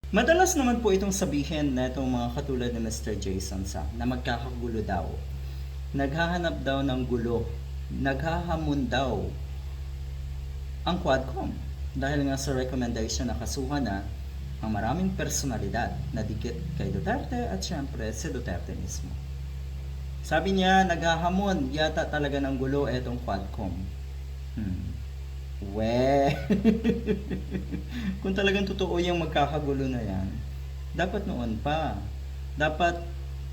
Madalas naman po itong sabihin na itong mga katulad ni Mr. Jason Sa na magkakagulo daw. Naghahanap daw ng gulo. Naghahamon daw ang Quadcom. Dahil nga sa recommendation na kasuhan na ang maraming personalidad na dikit kay Duterte at syempre si Duterte mismo. Sabi niya, naghahamon yata talaga ng gulo etong Quadcom. Kung talagang totoo yung magkakagulo na yan, dapat noon pa. Dapat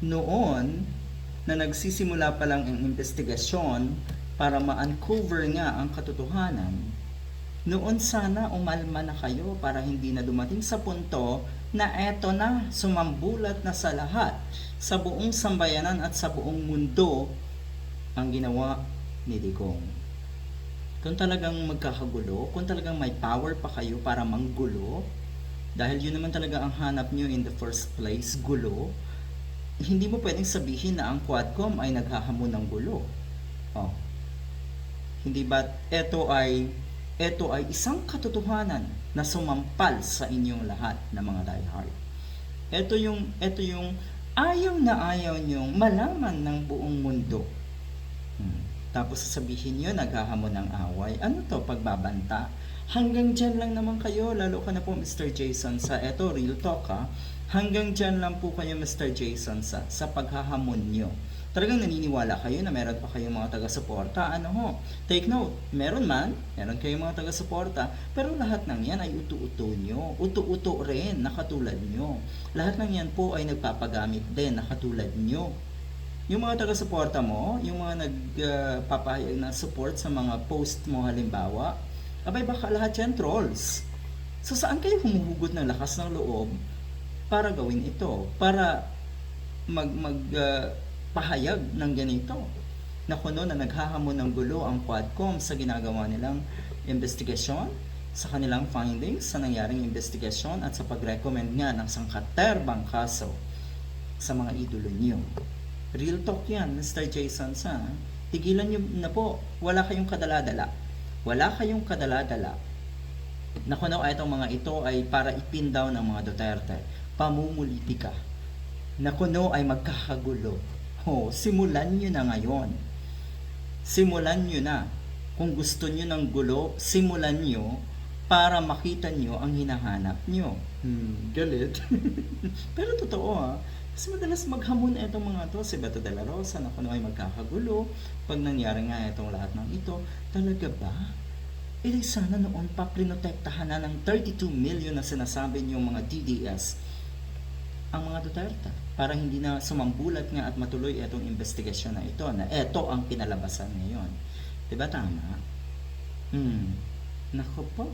noon na nagsisimula pa lang ang investigasyon para ma-uncover nga ang katotohanan, noon sana umalma na kayo para hindi na dumating sa punto na eto na, sumambulat na sa lahat, sa buong sambayanan at sa buong mundo ang ginawa ni Digong. Kung talagang magkakagulo, kung talagang may power pa kayo para manggulo, dahil yun naman talaga ang hanap nyo in the first place, gulo, hindi mo pwedeng sabihin na ang Quadcom ay naghahamon ng gulo. Oh. Hindi ba ito ay isang katotohanan na sumampal sa inyong lahat na mga diehard. Ito yung ayaw na ayaw nyong malaman ng buong mundo. Tapos sasabihin nyo, naghahamon ng away. Ano to, pagbabanta? Hanggang dyan lang naman kayo, lalo ka na po Mr. Jason Sa. Eto, real talk ha. Hanggang dyan lang po kayo Mr. Jason sa paghahamon nyo. Talagang naniniwala kayo na meron pa kayong mga taga-suporta. Ano ho? Take note, meron kayong mga taga-suporta, pero lahat ng yan ay utu-uto nyo. Utu-uto rin, nakatulad nyo. Lahat ng yan po ay nagpapagamit din, nakatulad nyo. Yung mga taga-suporta mo, yung mga nagpapahayag na support sa mga post mo halimbawa, abay baka lahat yan trolls. So saan kayo humuhugot ng lakas ng loob para gawin ito? Para pahayag ng ganito? Na kuno na naghahamon ng gulo ang Quadcom sa ginagawa nilang investigasyon, sa kanilang findings, sa nangyaring investigasyon at sa pag-recommend nga ng sangkaterbang kaso sa mga idolo niyo. Real talk yan, Mr. Jason Sa. Tigilan nyo na po. Wala kayong kadala-dala. Wala kayong kadala-dala. Na kuno itong mga ito ay para ipin down ng mga Duterte. Pamumulitika. Na kuno ay magkakagulo. Simulan nyo na ngayon. Simulan nyo na. Kung gusto nyo ng gulo, simulan nyo para makita nyo ang hinahanap nyo. Galit. Pero totoo ha. Kasi madalas maghamon itong mga to, si Beto de la Rosa, na kuno ay magkakagulo. Pag nangyari nga itong lahat ng ito, talaga ba? Sana noon pa prinotektahan na ng 32 million na sinasabi niyong mga DDS ang mga Duterte. Para hindi na sumambulat nga at matuloy itong investigasyon na ito, na ito ang pinalabasan ngayon. Diba tama? Nako po.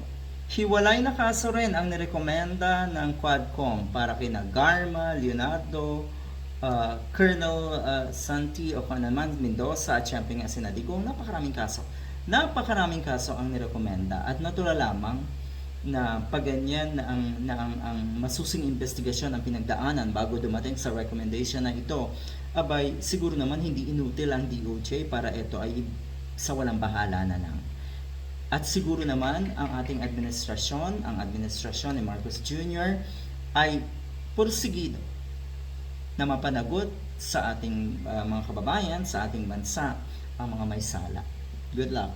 Hiwalay na kaso rin ang nirekomenda ng Quadcom para kina Garma, Leonardo, Colonel Santi o naman Mendoza at syempre nga sina Digong. Napakaraming kaso. Napakaraming kaso ang nirekomenda at natural lamang na pagganyan na ang masusing investigasyon ang pinagdaanan bago dumating sa recommendation na ito, abay siguro naman hindi inutil ang DOJ para ito ay sa walang bahala na lang. At siguro naman ang ating administrasyon, ang administrasyon ni Marcos Jr. ay pursigido na mapanagot sa ating mga kababayan, sa ating bansa, ang mga may sala. Good luck!